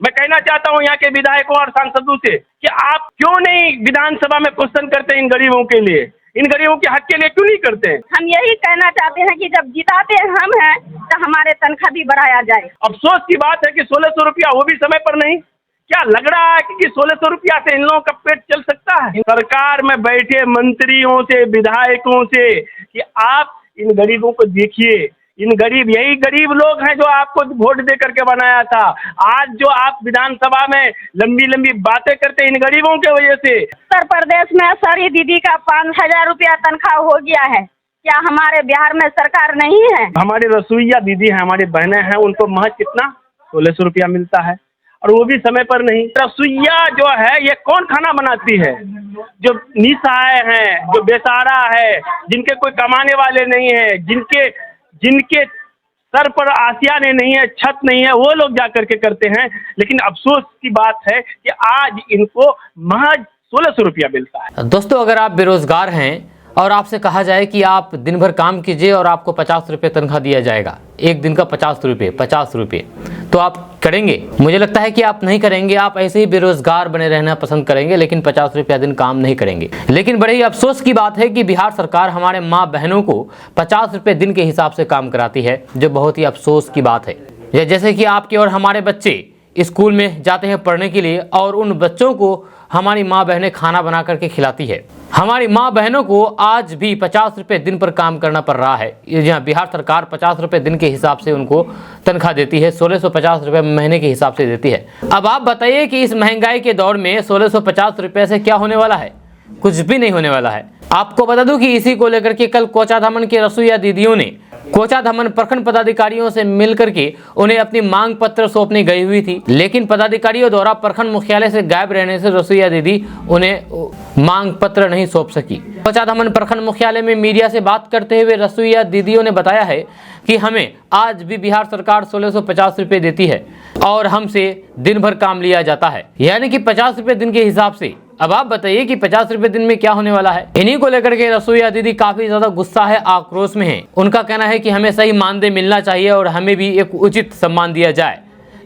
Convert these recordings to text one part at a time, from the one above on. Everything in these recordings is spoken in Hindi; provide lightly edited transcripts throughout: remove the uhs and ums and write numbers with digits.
मैं कहना चाहता हूँ यहाँ के विधायकों और सांसदों से कि आप क्यों नहीं विधानसभा में क्वेश्चन करते इन गरीबों के लिए, इन गरीबों के हक के लिए क्यों नहीं करते हैं? हम यही कहना चाहते हैं कि जब जिताते हम हैं तो हमारे तनख्वाह भी बढ़ाया जाए। अफसोस की बात है कि 1600 रुपया वो भी समय पर नहीं। क्या लग रहा है कि 1600 रुपया से इन लोगों का पेट चल सकता है? सरकार में बैठे मंत्रियों से, विधायकों से कि आप इन गरीबों को देखिए, इन गरीब, यही गरीब लोग हैं जो आपको वोट दे करके बनाया था। आज जो आप विधानसभा में लंबी लंबी बातें करते हैं इन गरीबों के वजह से। उत्तर प्रदेश में सारी दीदी का 5,000 रुपया तनख्वाह हो गया है, क्या हमारे बिहार में सरकार नहीं है? हमारी रसोईया दीदी हैं, हमारी बहनें हैं, उनको महज कितना 1600 रुपया मिलता है और वो भी समय पर नहीं। रसोईया जो है ये कौन खाना बनाती है? जो निसहाय हैं, जो बेसहारा है, जिनके कोई कमाने वाले नहीं है, जिनके सर पर आसियाने नहीं है, छत नहीं है, वो लोग जा करके करते हैं। लेकिन अफसोस की बात है कि आज इनको महज 1600 रुपया मिलता है। दोस्तों, अगर आप बेरोजगार हैं और आपसे कहा जाए कि आप दिन भर काम कीजिए और आपको 50 रुपये तनख्वाह दिया जाएगा, एक दिन का 50 रुपये, तो आप करेंगे? मुझे लगता है कि आप नहीं करेंगे। आप ऐसे ही बेरोजगार बने रहना पसंद करेंगे, लेकिन 50 रुपया दिन काम नहीं करेंगे। लेकिन बड़े ही अफसोस की बात है कि बिहार सरकार हमारे माँ बहनों को 50 रुपये दिन के हिसाब से काम कराती है, जो बहुत ही अफसोस की बात है। जैसे कि आपके और हमारे बच्चे स्कूल में जाते हैं पढ़ने के लिए और उन बच्चों को हमारी माँ बहनें खाना बना करके खिलाती है। हमारी माँ बहनों को आज भी 50 रुपये दिन पर काम करना पड़ रहा है। यहाँ बिहार सरकार 50 रुपये दिन के हिसाब से उनको तनख्वाह देती है, 1650 रुपये महीने के हिसाब से देती है। अब आप बताइए कि इस महंगाई के दौर में 1650 रुपये से क्या होने वाला है? कुछ भी नहीं होने वाला है। आपको बता दूं कि इसी को लेकर के कल कोचाधामन के रसोईया दीदियों ने कोचाधामन प्रखंड पदाधिकारियों से मिलकर के उन्हें अपनी मांग पत्र सौंपने गई हुई थी, लेकिन पदाधिकारियों द्वारा प्रखंड मुख्यालय से गायब रहने से रसोईया दीदी उन्हें मांग पत्र नहीं सौंप सकी। कोचाधामन प्रखंड मुख्यालय में मीडिया से बात करते हुए रसोईया दीदियों ने बताया है कि हमें आज भी बिहार सरकार 1650 रुपये देती है और हमसे दिन भर काम लिया जाता है, यानी कि 50 रुपये दिन के हिसाब से। अब आप बताइए कि 50 रुपये दिन में क्या होने वाला है? इन्हीं को लेकर के रसोईया दीदी काफी ज्यादा गुस्सा है, आक्रोश में है। उनका कहना है कि हमें सही मानदेय मिलना चाहिए और हमें भी एक उचित सम्मान दिया जाए,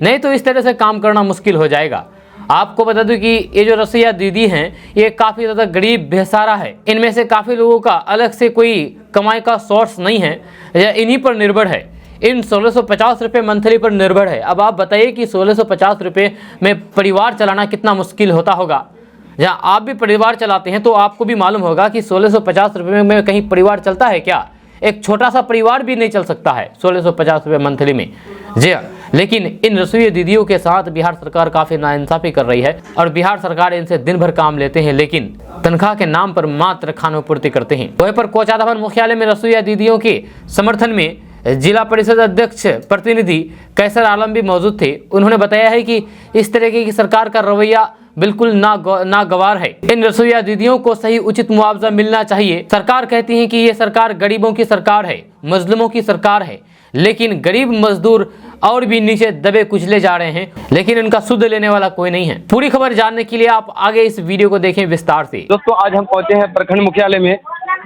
नहीं तो इस तरह से काम करना मुश्किल हो जाएगा। आपको बता दूं कि ये जो रसोईया दीदी हैं ये काफी ज्यादा गरीब बेसहारा है। इनमें से काफी लोगों का अलग से कोई कमाई का सोर्स नहीं है, या इन्हीं पर निर्भर है, इन 1650 रुपये मंथली पर निर्भर है। अब आप बताइए कि 1650 रुपये में परिवार चलाना कितना मुश्किल होता होगा। जहाँ आप भी परिवार चलाते हैं तो आपको भी मालूम होगा कि 1650 रुपये में कहीं परिवार चलता है क्या? एक छोटा सा परिवार भी नहीं चल सकता है 1650 रुपये मंथली में। जी हाँ, लेकिन इन रसोई दीदियों के साथ बिहार सरकार काफ़ी नाइंसाफ़ी कर रही है और बिहार सरकार इनसे दिन भर काम लेते हैं, लेकिन तनख्वाह के नाम पर मात्र खानोपूर्ति करते हैं। वहीं पर कोचाधामन मुख्यालय में रसोईया दीदियों के समर्थन में जिला परिषद अध्यक्ष प्रतिनिधि कैसर आलम भी मौजूद थे। उन्होंने बताया है कि इस तरीके की सरकार का रवैया बिल्कुल नागवार है। इन रसोईया दीदियों को सही उचित मुआवजा मिलना चाहिए। सरकार कहती है कि ये सरकार गरीबों की सरकार है, मजलूमों की सरकार है, लेकिन गरीब मजदूर और भी नीचे दबे कुचले जा रहे हैं, लेकिन इनका सुध लेने वाला कोई नहीं है। पूरी खबर जानने के लिए आप आगे इस वीडियो को देखें विस्तार से। दोस्तों, आज हम पहुंचे हैं प्रखंड मुख्यालय में,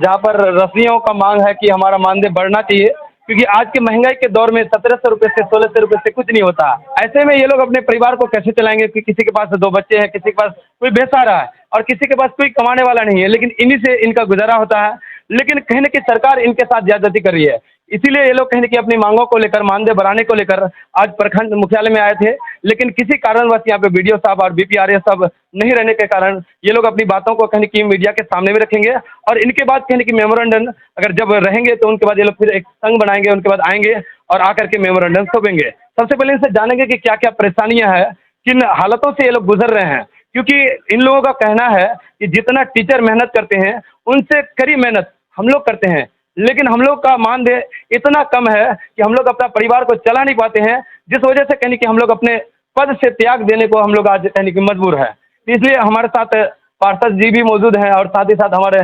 जहां पर रसोइयों का मांग है कि हमारा मानदेय बढ़ना चाहिए, क्योंकि आज के महंगाई के दौर में 1700 रुपये से 1600 रुपये से कुछ नहीं होता। ऐसे में ये लोग अपने परिवार को कैसे चलाएंगे कि किसी के पास 2 बच्चे हैं, किसी के पास कोई बेसहारा है और किसी के पास कोई कमाने वाला नहीं है, लेकिन इन्हीं से इनका गुजारा होता है। लेकिन कहीं न कहीं सरकार इनके साथ ज्यादती कर रही है, इसीलिए ये लोग कहीं न कहीं अपनी मांगों को लेकर, मानदेय बढ़ाने को लेकर आज प्रखंड मुख्यालय में आए थे। लेकिन किसी कारणवश यहाँ पे बीडीओ साहब और बीपीआरए साहब नहीं रहने के कारण ये लोग अपनी बातों को कहीं न कहीं मीडिया के सामने भी रखेंगे और इनके बाद कहीं न कहीं मेमोरेंडम अगर जब रहेंगे तो उनके बाद ये लोग फिर एक संघ बनाएंगे, उनके बाद आएंगे और आकर के मेमोरेंडम सौंपेंगे। सबसे पहले इनसे जानेंगे कि क्या क्या परेशानियां हैं, किन हालातों से ये लोग गुजर रहे हैं, क्योंकि इन लोगों का कहना है कि जितना टीचर मेहनत करते हैं उनसे कड़ी मेहनत हम लोग करते हैं, लेकिन हम लोग का मानदेय इतना कम है कि हम लोग अपना परिवार को चला नहीं पाते हैं, जिस वजह से कहीं कि हम लोग अपने पद से त्याग देने को हम लोग आज कहीं कि मजबूर है। इसलिए हमारे साथ पार्षद जी भी मौजूद हैं और साथ ही साथ हमारे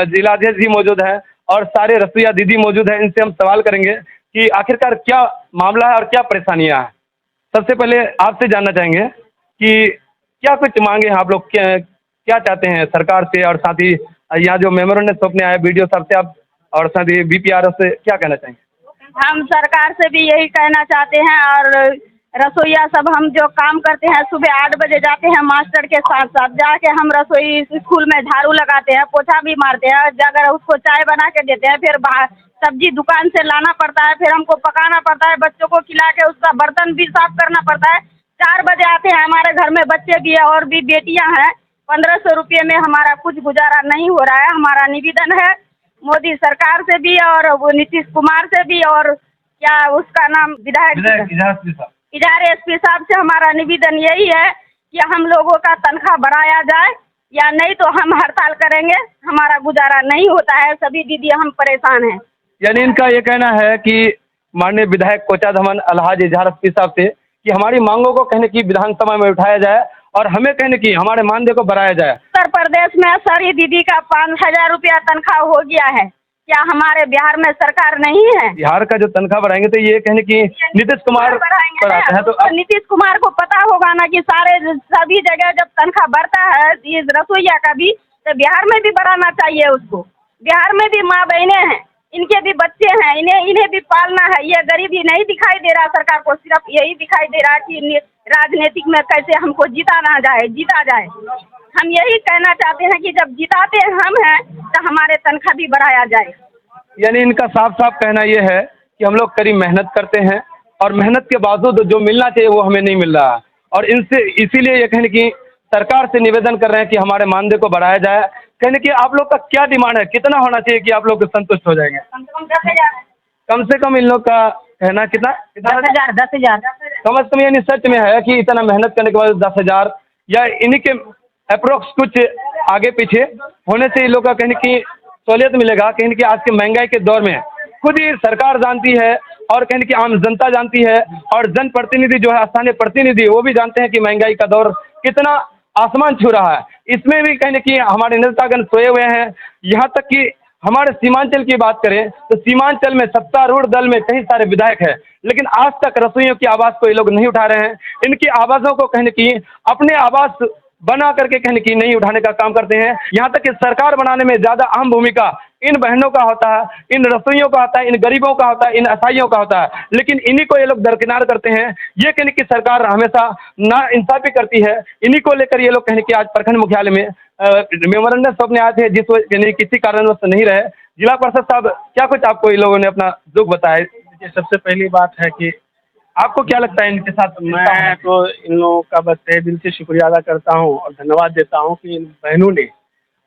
जिलाध्यक्ष जी मौजूद हैं और सारे रसोईया दीदी मौजूद हैं। इनसे हम सवाल करेंगे कि आखिरकार क्या मामला है और क्या परेशानियाँ हैं। सबसे पहले आपसे जानना चाहेंगे कि क्या कुछ मांगे हैं आप लोग, क्या चाहते हैं सरकार से, और साथ ही यहाँ जो मेमोरेंडम सौंपने आए बीडीओ साहब से आप और साथ ही बीपीआरओ से क्या कहना चाहेंगे? हम सरकार से भी यही कहना चाहते हैं और रसोईया सब हम जो काम करते हैं, सुबह 8 बजे जाते हैं मास्टर के साथ साथ, जाके हम रसोई स्कूल में झाड़ू लगाते हैं, पोछा भी मारते हैं, अगर उसको चाय बना के देते हैं, फिर बाहर सब्जी दुकान से लाना पड़ता है, फिर हमको पकाना पड़ता है, बच्चों को खिला के उसका बर्तन भी साफ करना पड़ता है। 4 बजे आते हैं, हमारे घर में बच्चे भी है और भी बेटियां हैं। 1500 रुपये में हमारा कुछ गुजारा नहीं हो रहा है। हमारा निवेदन है मोदी सरकार से भी और वो नीतीश कुमार से भी, और क्या उसका नाम विधायक इधर एसपी साहब से हमारा निवेदन यही है कि हम लोगों का तनख्वाह बढ़ाया जाए, या नहीं तो हम हड़ताल करेंगे। हमारा गुजारा नहीं होता है, सभी दीदी हम परेशान हैं। यानी इनका ये कहना है कि माननीय विधायक कोचाधमन अलहाज इजहार एसपी साहब से कि हमारी मांगों को कहने की विधानसभा में उठाया जाए और हमें कहने की हमारे मानदेय को बढ़ाया जाए। उत्तर प्रदेश में सारी दीदी का 5000 रुपया तनख्वाह हो गया है, क्या हमारे बिहार में सरकार नहीं है? बिहार का जो तनख्वाह बढ़ाएंगे तो ये कहने की नीतीश कुमार पर आते हैं, तो नीतीश कुमार को पता होगा ना कि सभी जगह जब तनख्वाह बढ़ता है इस रसोईया का भी, तो बिहार में भी बढ़ाना चाहिए उसको। बिहार में भी माँ बहनें हैं, इनके भी बच्चे हैं, इन्हें भी पालना है। ये गरीबी नहीं दिखाई दे रहा सरकार को, सिर्फ यही दिखाई दे रहा कि राजनीतिक में कैसे हमको जीता जाए। हम यही कहना चाहते हैं कि जब जिताते हम हैं तो हमारे तनख्वाह भी बढ़ाया जाए। यानी इनका साफ साफ कहना ये है कि हम लोग कड़ी मेहनत करते हैं और मेहनत के बावजूद जो मिलना चाहिए वो हमें नहीं मिल रहा, और इनसे इसीलिए ये कहने की सरकार से निवेदन कर रहे हैं कि हमारे मानदेय को बढ़ाया जाए। कहने की आप लोग का क्या डिमांड है, कितना होना चाहिए कि आप लोग संतुष्ट हो जाएंगे? कम से कम 10,000। कम से कम इन लोग का कहना कितना 10,000। कम से कम, यानी सच में है कि इतना मेहनत करने के बाद 10,000 या इन्हीं के अप्रोक्स कुछ आगे पीछे होने से इन लोग का कहने की सहूलियत मिलेगा। कहने की आज के महंगाई के दौर में खुद ही सरकार जानती है और कहने की आम जनता जानती है और जनप्रतिनिधि जो है स्थानीय प्रतिनिधि वो भी जानते हैं कि महंगाई का दौर कितना आसमान छू रहा है। इसमें भी कहने की हमारे नेतागण सोए हुए हैं। यहाँ तक कि हमारे सीमांचल की बात करें तो सीमांचल में सत्तारूढ़ दल में कई सारे विधायक हैं, लेकिन आज तक रसोइयों की आवाज़ को ये लोग नहीं उठा रहे हैं। इनकी आवाज़ों को कहने की अपने आवाज़ बना करके कहने की नहीं उठाने का काम करते हैं। यहाँ तक कि सरकार बनाने में ज़्यादा अहम भूमिका इन बहनों का होता है, इन रसोइयों का होता है, इन गरीबों का होता है, इन असहायों का होता है, लेकिन इन्हीं को ये लोग दरकिनार करते हैं। ये कहने की सरकार हमेशा ना इंसाफी करती है। इन्हीं को लेकर ये लोग कहने की आज प्रखंड मुख्यालय में मेमोरेंडम सौंपने आए थे, जिस वजह किसी कारणवश नहीं रहे। जिला परिषद साहब, क्या कुछ आपको इन लोगों ने अपना दुख बताया? सबसे पहली बात है कि आपको क्या लगता है इनके साथ? मैं तो इन लोगों का बस तहे दिल से शुक्रिया अदा करता हूँ और धन्यवाद देता हूँ कि इन बहनों ने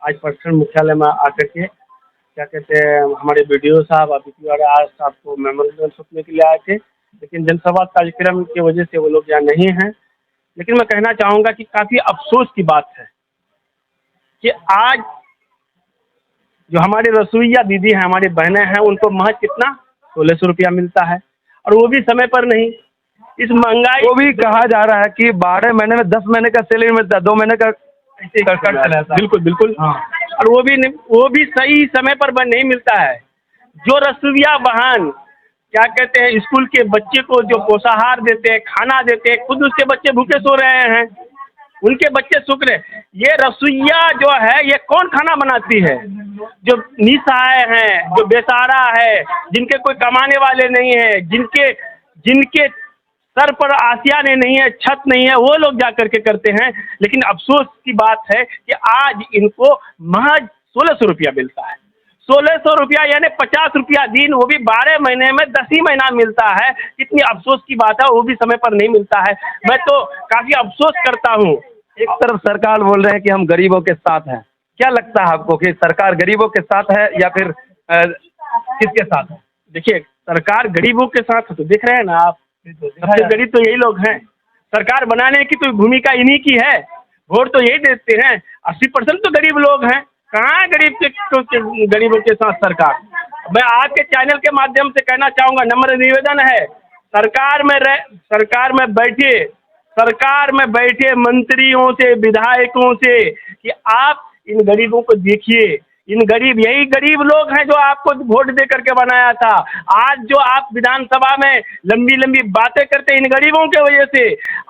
आज प्रखंड मुख्यालय में आकर के क्या कहते हैं हमारे BDO साहब अभिति आर साहब को मेमोरेंडम सौंपने के लिए आए थे, लेकिन जनसंवाद कार्यक्रम की वजह से वो लोग यहाँ नहीं हैं। लेकिन मैं कहना चाहूँगा कि काफ़ी अफसोस की बात है कि आज जो हमारे रसोईया दीदी हैं, हमारी बहनें हैं, उनको महज कितना 1600 रुपया मिलता है, और वो भी समय पर नहीं। इस महंगाई वो भी कहा जा रहा है कि 12 महीने में 10 महीने का सैलरी मिलता है, 2 महीने का बिल्कुल बिल्कुल। हाँ। और वो भी सही समय पर नहीं मिलता है। जो रसोईया बहन क्या कहते हैं स्कूल के बच्चे को जो पोषाहार देते हैं, खाना देते हैं, खुद उसके बच्चे भूखे सो रहे हैं, उनके बच्चे सूख रहे। ये रसोईया जो है ये कौन खाना बनाती है? जो निसहाय हैं, जो बेसहारा है, जिनके कोई कमाने वाले नहीं है, जिनके सर पर आसियाने नहीं है, छत नहीं है, वो लोग जा करके करते हैं। लेकिन अफसोस की बात है कि आज इनको महज 1600 रुपया मिलता है। 1600 रुपया यानी 50 रुपया दिन, वो भी 12 महीने में 10 ही महीना मिलता है। कितनी अफसोस की बात है, वो भी समय पर नहीं मिलता है। मैं तो काफ़ी अफसोस करता हूँ। एक तरफ सरकार बोल रहे हैं कि हम गरीबों के साथ हैं, क्या लगता है आपको कि सरकार गरीबों के साथ है या फिर किसके साथ है? देखिए, सरकार गरीबों के साथ है तो देख रहे हैं ना आप, सबसे गरीब तो यही लोग हैं। सरकार बनाने की तो भूमिका इन्हीं की है, वोट तो यही देते हैं। 80% तो गरीब लोग हैं, कहाँ है गरीबों के साथ सरकार? मैं आपके चैनल के माध्यम से कहना चाहूँगा, नम्र निवेदन है, सरकार में बैठे मंत्रियों से, विधायकों से कि आप इन गरीबों को देखिए। यही गरीब लोग हैं जो आपको वोट दे करके बनाया था। आज जो आप विधानसभा में लंबी लंबी बातें करते हैं, इन गरीबों के वजह से।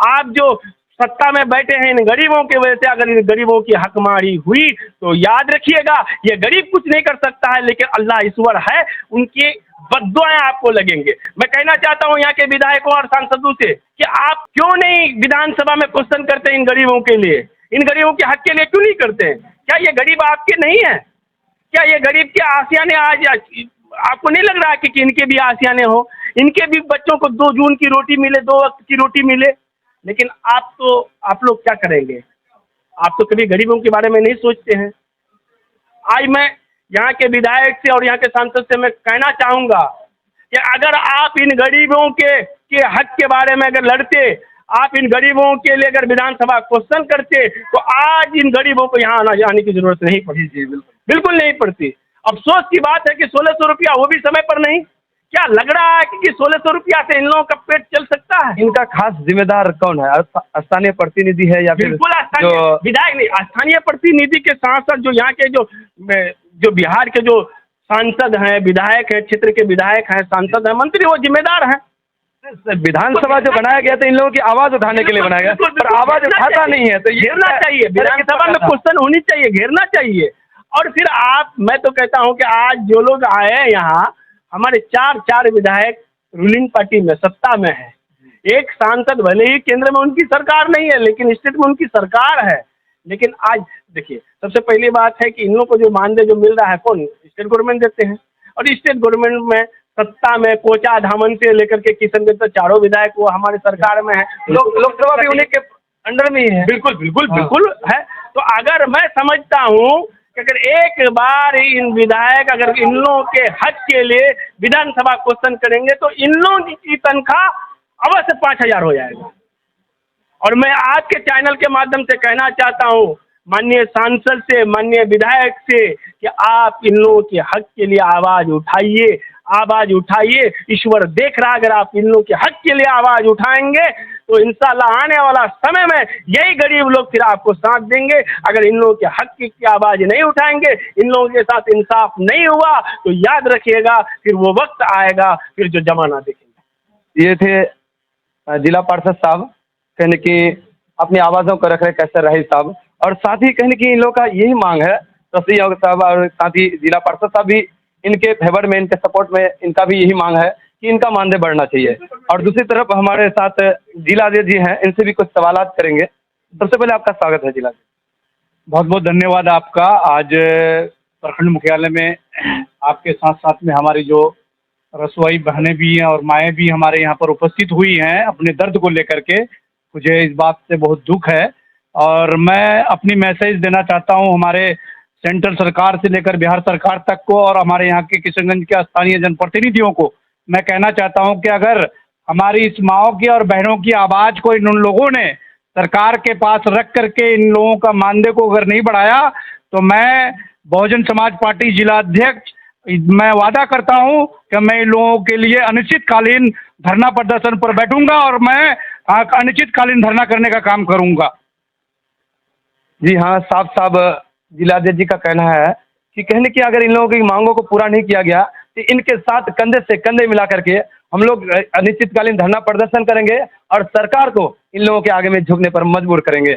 आप जो सत्ता में बैठे हैं, इन गरीबों की वजह से। अगर इन गरीबों की हकमारी हुई तो याद रखिएगा, ये गरीब कुछ नहीं कर सकता है, लेकिन अल्लाह ईश्वर है, उनके बद्दुआएं आपको लगेंगे। मैं कहना चाहता हूं यहाँ के विधायकों और सांसदों से कि आप क्यों नहीं विधानसभा में क्वेश्चन करते इन गरीबों के लिए, इन गरीबों के हक के लिए क्यों नहीं करते हैं? क्या ये गरीब आपके नहीं है? क्या ये गरीब के आसियाने आज आपको नहीं लग रहा है कि इनके भी आसियाने हो, इनके भी बच्चों को 2 जून की रोटी मिले, 2 वक्त की रोटी मिले? लेकिन आप लोग क्या करेंगे? आप तो कभी गरीबों के बारे में नहीं सोचते हैं। आज मैं यहाँ के विधायक से और यहाँ के सांसद से मैं कहना चाहूँगा कि अगर आप इन गरीबों के हक के बारे में अगर लड़ते, आप इन गरीबों के लिए अगर विधानसभा क्वेश्चन करते, तो आज इन गरीबों को यहाँ आना जाने की जरूरत नहीं पड़ती। जी बिल्कुल नहीं पड़ती। अफसोस की बात है कि 1600 रुपया वो भी समय पर नहीं। क्या लग रहा है कि 1600 रुपया से इन लोगों का पेट चल सकता है? इनका खास जिम्मेदार कौन है? स्थानीय प्रतिनिधि है या फिर बिल्कुल स्थानीय विधायक नहीं, स्थानीय प्रतिनिधि के साथ साथ जो यहाँ के जो बिहार के जो सांसद हैं, विधायक हैं, क्षेत्र के विधायक हैं, सांसद हैं, मंत्री, वो जिम्मेदार हैं। विधानसभा जो बनाया गया था इन लोगों की आवाज उठाने के लिए बनाया गया, पर आवाज उठाता नहीं है, तो घेरना चाहिए। विधानसभा में क्वेश्चन होनी चाहिए, घेरना चाहिए। और फिर मैं तो कहता हूं कि आज जो लोग आए हैं यहाँ, हमारे 4 विधायक रूलिंग पार्टी में, सत्ता में है। एक सांसद भले ही केंद्र में उनकी सरकार नहीं है, लेकिन स्टेट में उनकी सरकार है। लेकिन आज देखिए, सबसे पहली बात है कि इन लोगों को जो मानदेय जो मिल रहा है, कौन? स्टेट गवर्नमेंट देते हैं। और स्टेट गवर्नमेंट में सत्ता में कोचा धामन से लेकर के किशनगंज तक 4 विधायक वो हमारे सरकार में है। लोकसभा भी उन्हीं के अंडर में ही है। बिल्कुल है। तो अगर मैं समझता हूँ कि अगर एक बार इन विधायक अगर इन लोगों के हक के लिए विधानसभा क्वेश्चन करेंगे, तो इन लोगों की तनख्वाह अवश्य 5000 हो जाएगा। और मैं आपके चैनल के माध्यम से कहना चाहता हूँ माननीय सांसद से, माननीय विधायक से, कि आप इन लोगों के हक के लिए आवाज उठाइए। ईश्वर देख रहा, अगर आप इन लोगों के हक के लिए आवाज उठाएंगे तो इंशाल्लाह आने वाला समय में यही गरीब लोग फिर आपको साथ देंगे। अगर इन लोगों के हक की आवाज नहीं उठाएंगे, इन लोगों के साथ इंसाफ नहीं हुआ, तो याद रखिएगा फिर वो वक्त आएगा, फिर जो जमाना देखेंगे। ये थे जिला पार्षद साहब, कहने की अपनी आवाज़ों को रख रहे कैसे रही साहब, और साथ ही कहने की इन लोगों का यही मांग है, रफी साहब और साथ ही जिला पार्षद साहब भी इनके फेवर में, इनके सपोर्ट में, इनका भी यही मांग है कि इनका मानदेय बढ़ना चाहिए। और दूसरी तरफ हमारे साथ जिलाध्यक्ष जी हैं, इनसे भी कुछ सवाल करेंगे। सबसे पहले आपका स्वागत है जिला। बहुत बहुत धन्यवाद आपका। आज प्रखंड मुख्यालय में आपके साथ साथ में हमारी जो रसोई बहनें भी हैं और माएँ भी हमारे यहाँ पर उपस्थित हुई हैं अपने दर्द को लेकर के। मुझे इस बात से बहुत दुख है और मैं अपनी मैसेज देना चाहता हूँ हमारे सेंट्रल सरकार से लेकर बिहार सरकार तक को, और हमारे यहाँ के किशनगंज के स्थानीय जनप्रतिनिधियों को मैं कहना चाहता हूँ कि अगर हमारी इस माओं की और बहनों की आवाज़ को इन लोगों ने सरकार के पास रख करके इन लोगों का मानदेय को अगर नहीं बढ़ाया, तो मैं बहुजन समाज पार्टी जिलाध्यक्ष मैं वादा करता हूं कि मैं इन लोगों के लिए अनिश्चितकालीन धरना प्रदर्शन पर बैठूंगा और मैं अनिश्चितकालीन धरना करने का काम करूंगा। जी हाँ, साहब जिलाध्यक्ष जी का कहना है कि कहने की अगर इन लोगों की मांगों को पूरा नहीं किया गया तो इनके साथ कंधे से कंधे मिला करके हम लोग अनिश्चितकालीन धरना प्रदर्शन करेंगे और सरकार को इन लोगों के आगे में झुकने पर मजबूर करेंगे।